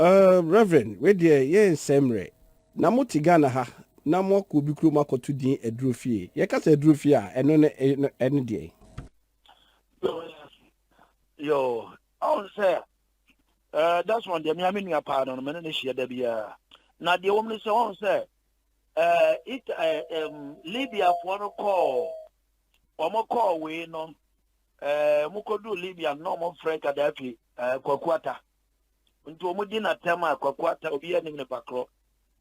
Reverend, where dear, ye semre. Na mo tigana ha. Na mo ko bi kuro makoto din eduro fie. Ye ka se eduro fie a eno ne eno de. Yo, I say, that's one day. I mean, your partner, no man, this year there be now the woman is on say, Libya for no call, or more call we no, muko do Libya no more Frank Gaddafi, Kwakwata. Into Mudina Tema, Kwakwata, Obi in the Pacro,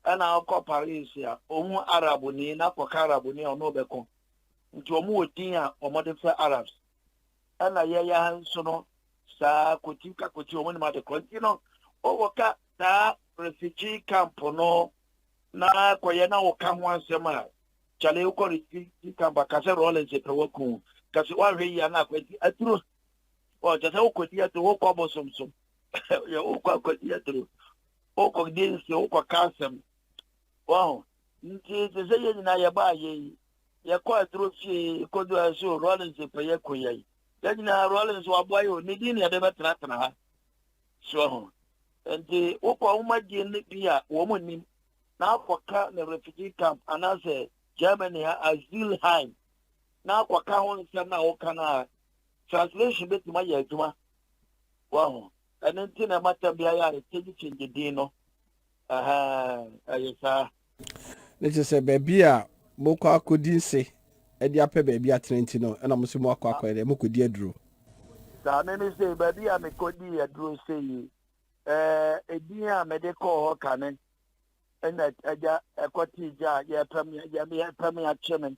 and I'll call Paris here, Omu Arabuni, Napa Carabuni, or no Becon, into Omu Tia or modify Arabs. And I hear so sa kutika omo ni mate kontino o woka ta refugee camp no na koye na wo ka ho ansem a chale wo refugee camp ka se Rollins e pewoku ka se wa hwe ya na kwati aturo o je se wo kwati aturo wo ko bosomsom ya wo ko kwati aturo o ko din se wo ko kasem wow nti se ye ni na ye ba ye ko aturo fi ko do aso Rollins e peyeko ye Yajina Rollins waboyo ni dini ya deba tratana ha. So and uko umaji nipia womuni na kwa na refugee camp anase Germany azil heim na kwa hon sana okana translation beti ma ya juma. Wow. Anenti na matambia ya change dino. Aha ayesa. Ne se baby a moko akodi nse. Edi ape baby atrenti no na mo se mo akwa de mo kodi aduro. Sa me say baby a me kodi aduro say edi a me de ko ho kanen ena aja ekoti ja ya pam ya chairman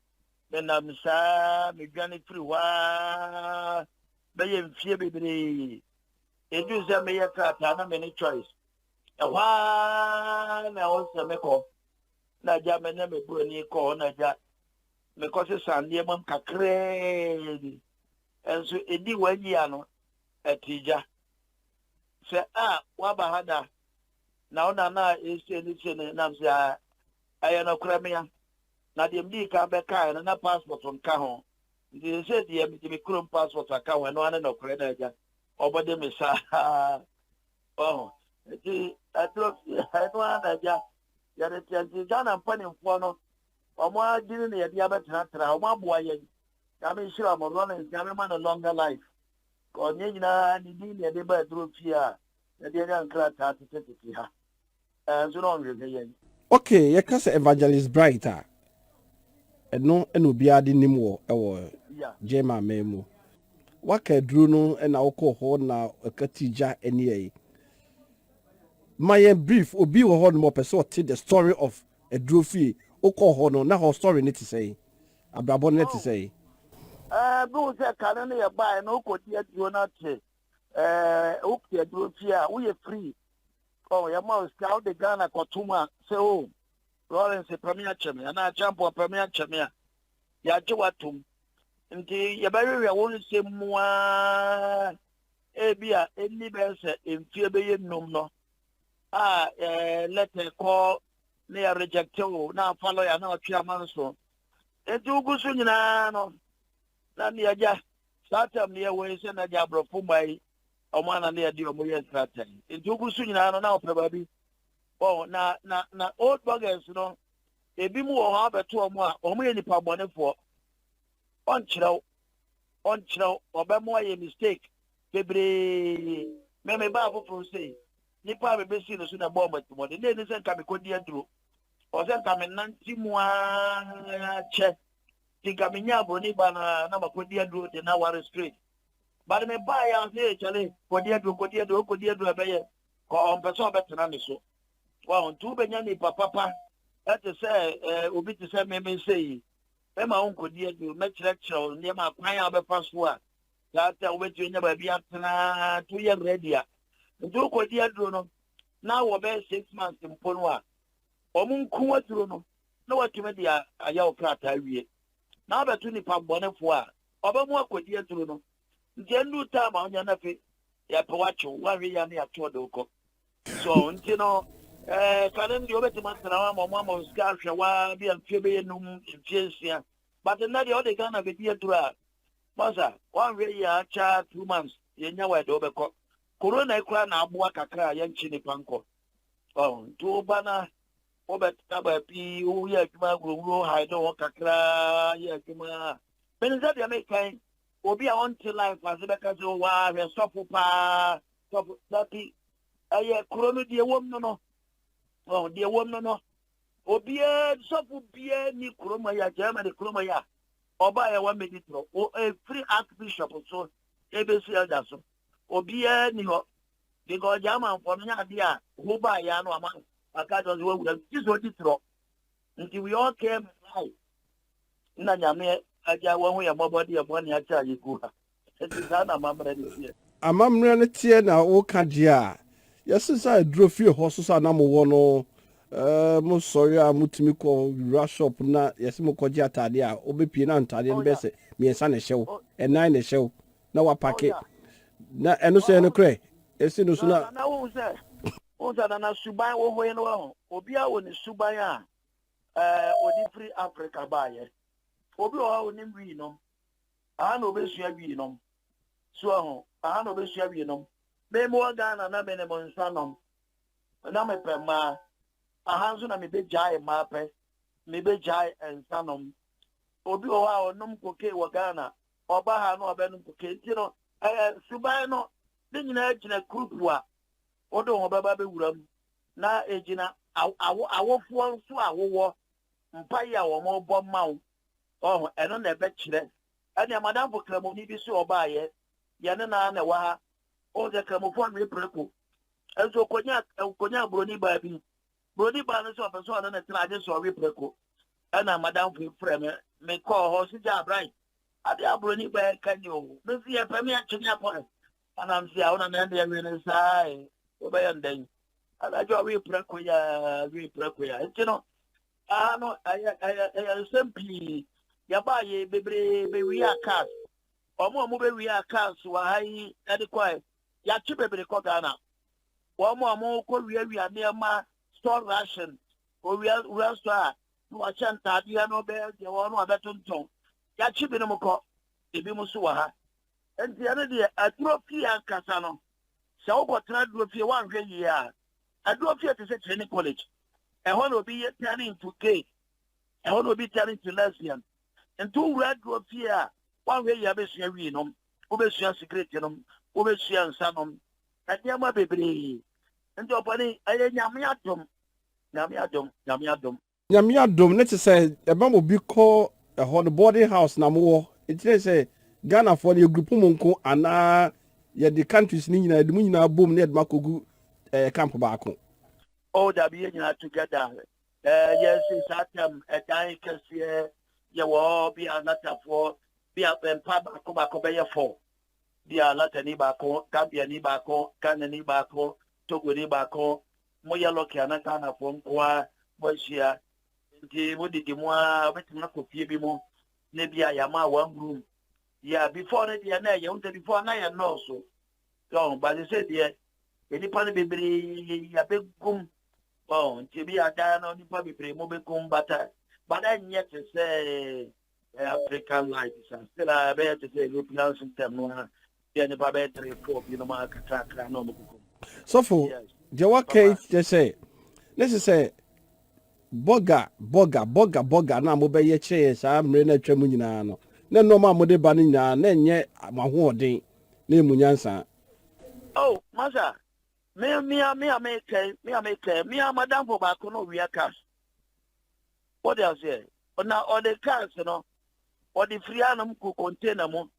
na misa me gani free wa be ye mfie bebre edu se me ya kata na me ni choice wa na o se me ko na ja me na me bro ni ko na ja me ko se sande mam kakre enso edi wanyi ano etija se wa bahada na ona na ese ni chene na msia aya na kuramia na de mdi ka be ka na passport on ka ho ndi se de mi kurom passport aka ho no ana na kure na ja obode me sa oh ti atro no ana ja ya de ti jana mpani mfo no omo adini ne ya dia betra omo aboa ye ya me shira mo Rollins ya me man a longer life ko nye nyina ni dini ya de ba dro fia ya de nya nkra ta tete ha so no nwe ye. Okay, ye ka se Evangelist Bright a eno obi ade nim wo Yeah. Jema memu. Waka aduro no na wokọ ho na akatija eni yi. My brief obi wo ho no mo pese o te the story of aduro fie. Wokọ ho no na ho story ne te say. Abrabo ne te say. Bro say kan na ye buy no ko tie duro na che o tie duro fia wo ye free oh ya ma ska o de Ghana kotuma say oh Rollins premier cheme na champo premier cheme ya je watum nti ye ba we won se mua bia eni be se emfie be ye num no letter call na ya reject o na follow ya na otwe amanso etu gusu nyina no na ne ya satam ne we se na ja brofo mai o ma na ne di o mo ye strategy etu gusu nyina no na ope bi oh na old buggers no ebi mu o ha beto o mo a o mo ye nipa bonefo on chiro obemo ye mistake bebre me ba foforo say nipa be besi no so na bomb atimo de ne se nka me kodi aduro o se nka me nanti mu a che tinka me nya boni ba na makodi aduro de na ware straight but me ba ya say chale kodi aduro be ye ko on person betena ne so wa on tu be nya ni papa that is say obi ti say me say ema on kodi aduro me chire ne ma kwan ya be paso a that we tu nya ba bia tena tu ye ready a ndu kodi aduro no na wo be 6 months mpono a omunku aduro no na watuma dia aya okrata wie na ba tu ni pa bonefo a obamu akodi aduro no nje ndu ta ma onya na fe ya pe wacho wa hwe ya na ya to do ko so nti no kanem di obeti mantana wa mo ska hwe wa bia mfie be yenum mfie nsia but na dia o de Ghana be dia dura masa wa hwe ya cha 2 months ye nya wa de obekọ corona ikura na abua kakra ya nchi nipa nkọ nti bana obetaba pi o ya adwuma guruguru ha do wo kakra ya adwuma benza de mekan obi a on to life as be ka so wa hwe sofo pa sofo dati aye corona de wom no de wom no obi e sofo bia ni corona ya jama de corona ya oba ya wa meditro o free archbishop so ebesi elder so obi e ni ho because jama for nya dia who ba ya no ama aka just we would just meditro until we all came right na nyame aja wa hu ya mobody ya boni acha yiku ha etizana mamre ni amamre ne tie na wo ka dia yesisa aduro fie ho so sa na mo wo no mo sorry a mutimi ko shop na yesi mo koji atade a obepie na ntade no bese miensa ne hyew enan ne hyew na wa pake na eno se no kre esi no so na wo se na suban wo ho no ho obi a wo ni suban a odi free Africa ba ye obi o oni wi no a na obesua wi no so ho a na obesua wi no me mo Ghana na me ne mo nsa no na me pema ahanzo na me be jai mape me be jai ensanom obi o wa onom koke wo Ghana oba ha no obenum koke ti no suban no ni nyina agina group a odo ho baba be wuram na egina awofo nso awowo mpa ya wo mo bo mawo eno na be kire ene madam for kramo ni bi so oba ye ye ne na wa ha o de kramo fo me preko enso konya broni ba bi brodi ba no so person na tena age so we preko ana madam for frame me call ho si ja bright ade abroni ba kanyo me si e pemi a chenya ko ana am si a ona na de we ne sai o ba yan den ala jo we preko ya etino ano aya simply ya ba ye bebre be wi akas omo be wi akas wa hai ade kwai ya chi bebre ko Ghana omo ko wi ade ma store ration or we are store no chanta dia no be de wono abetonton ya chibi no mko ebi musu wa ha enti ane de adrofi ankasa no se wo botra adrofi wan hwe yi a adrofi te se training college e ho no bi turning to gay e ho no bi turning to lesbian enti wo adrofi a wan hwe yi abesua wi no obesua secret no obesua nsa no ade ama bebre enti opani aye nyame adom ne te say eba mo bi ko ho the boarding house na mo it say Ghana for the group mo nko ana ye the countries ni nyina de mu nyina bom na de makogu camp ba ko da bi nyina together yes satam dan kese ye wo bi anata for bi empa ba ko be ye for bi anata ni ba ko Gambia ni ba ko Ghana ni ba ko Togo ni ba ko mo ya loki anaka na fo kwa boshia nti mo didi mo a betima ko fie bi mo ne bia ya ma one room ya before ne dia na ya unta before na ya no so but they said there any pan bebre ya begum nti bi ada na ni pa bebre mo begum but yet to say African life is still a better to say European system no ya ne ba better for you know ma kakra no mo kukum so for the okay they say let's say boga na mo be ye che sa mre na twam nyina no na no ma mo de ba nyina na enye mahoden na emunyansa masa me madam for ba ko no we cash what they say na all the cars no or the free anum ko container mo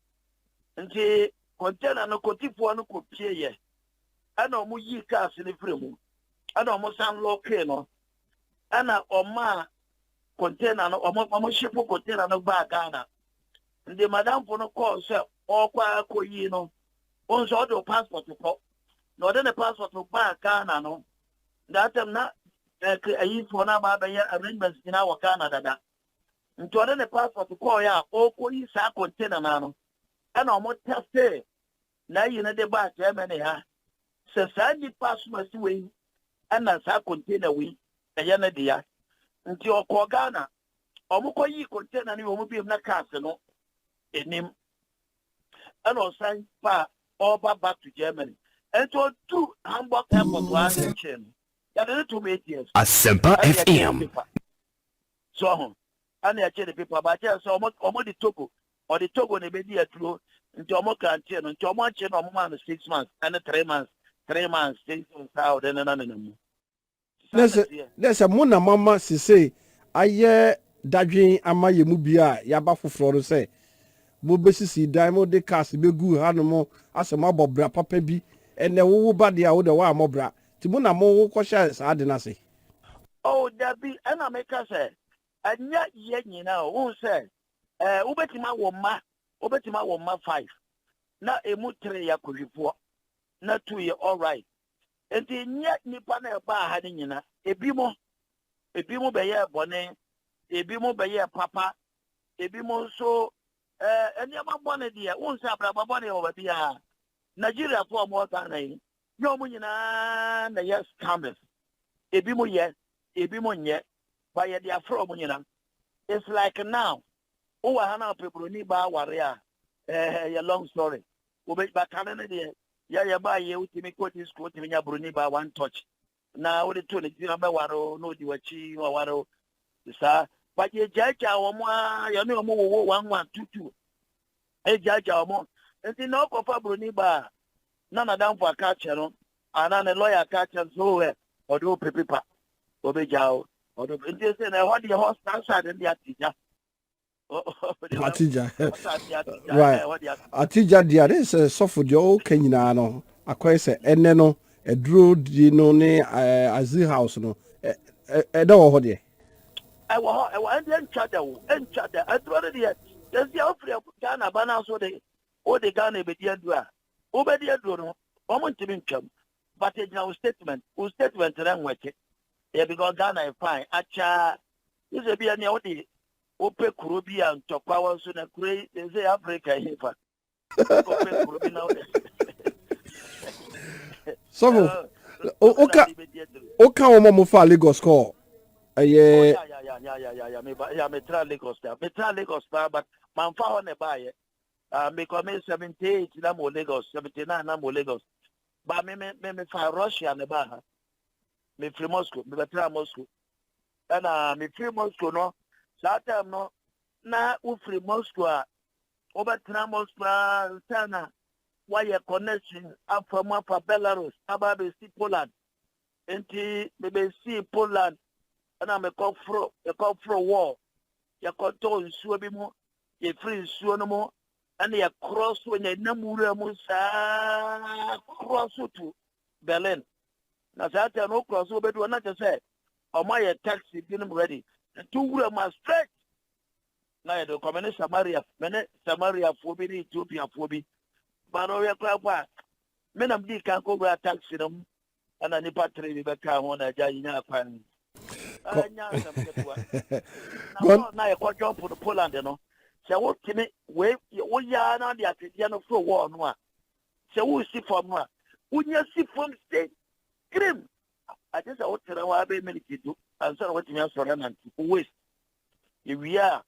nti container no kotifo no ko pie ye ana mo yi cars ni free mo ana mo san lock no ana oma container no omo ship container no ba Ghana ndi madam for no call say okwa akoyi no onso do passport ko no de passport ba Ghana no that time na ayi for na ba ya arrangements ina wa Ghana dada nto de passport ko ya okoyi sa container na no ana omo test na yi na de ba Germany ha se sa ni passport we ana sa container we eya na dia nti okọ Ghana omukọ yi container ni omu bi na cars no enim ana osan pa all back to Germany And to Hamburg Airport was a chain. Yeah, the 2 years. Asempa FM. So, and I tell the people about so much the Togo or the Togo ne be there through into a more country and into a more chain of 6 months and 3 months, 3 months, 6 months out and another. There's a mona mama say aye dadwin amaye mu bia yaba foforo no say mo besisi dan mo de cars be gu hanom asema bobra papa bi ene wo ba de a wo de wa mobra ti mo na mo ko sha sa de na se. Oh, there be an America say anya ye nyina wo say ubetima wo ma 5 na emu 3 ya kodwifo na 2 ye all right. Enti nya nipa na ba ha ni nyina ebi mo be ye bone ebi mo be ye papa ebi mo so eni ama bone dia won say abraba bone o ba bia Nigeria for mo ta na yi yo mo nyina na yes scammers ebi mo nye ba ye dia from mo nyina. It's like now o wa ha na people ni ba ware a ya long story o be ba kan na dia ya ba ye utimi ko this ko utimi nya bruni ba one touch na wo de to ne ti na ba waro no di wachi wa waro sa ba ye jaja wo mo ya ne mo wo 1122 e jaja wo mo enti na ko fa bruni ba na dan for aka che no ana ne lawyer aka che so we odo pepepa obe jao odo enti se na ho di hospital side ndi atija Atija. Right. Atija dia this sofo de o kanyina no akoy se enne no eduro di no ne azi house no da wo ho de. I wa enchada eduro de yes ya ofre Ghana bana so de o de Ghana be dia dua o be dia duro no o mo ntimi ntwam but it now statement ran weke yeah because Ghana is fine acha is be any o de ope kuro bi a ntokwa won so na kuro say Africa here ope kuro bi na so oka wo mo fa Lagos call yeah me try Lagos but man fa on e ba ye me come 78 na mo Lagos 79 na mo Lagos ba me fa Russia ne ba ha me free Moscow me try Moscow and me free Moscow no that time no na u free Moscow over Moscow sana why a connection up from Belarus about the see Poland enti be see Poland and me call for war ya ko to nsuo bi mo ye free nsuo no mo and ya cross when ya namura mo sa cross to Berlin na that time no cross obedu na just say o my taxi bin ready to wura ma straight na do come ne Samaria for bi Ethiopia for bi ba no ya kwa me na mdi kan ko wura taxi no ana ni patre bi be ka ho na ja yin akwan anya na mketua na ya ko jump to Poland no se wo kimi we wo ya na dia tedia no for war no a se wo si form no a unya si form stay cream I just want to know be minikidu answer what you so na waste we are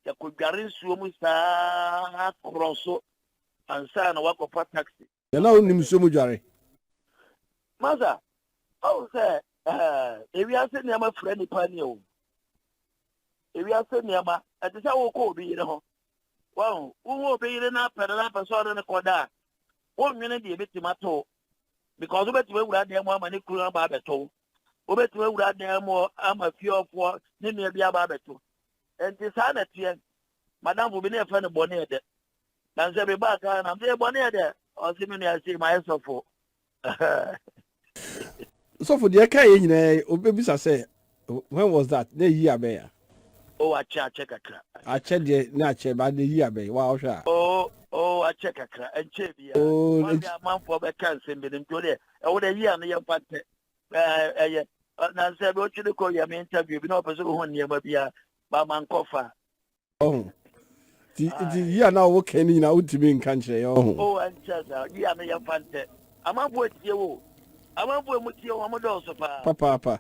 ya ko gare nsuo mu sa crosso answer na wako pa taxi ya na onim nsuo mu dware maza oh say ewi ase ni ama frɛ nipa ni o ewi ase ni ama ate sɛ wo ko obi yire ho wo obi yire na pɛrɛ na pɛsɔ ne koda wo nwene de ebetimato because obetima wura de mo ama ne kuru aba abeto obetima wura de mo ama fiofo ne nua bi aba abeto enti sa na tie madam bo bi ne fa ne bone ede na nse be ba ka na nse bone ede o si me nua si my sofo so for the kai nyina obebisa say when was that na yi abeya oh ache kakra ache de na ache ba de yi abeya wa ohwa oh ache kakra enche bia wa bia manfo be kan se be ntole e wo de yi an ye fante eye na nse be o chiri ko ya me interview bi na opeso ho niam bia ba man kofa oh ti yi na wo kan ni na utimi nka nche yo oh enche za yi an ye fante amafo tie wo amafo mu tie wo mo do so pa papa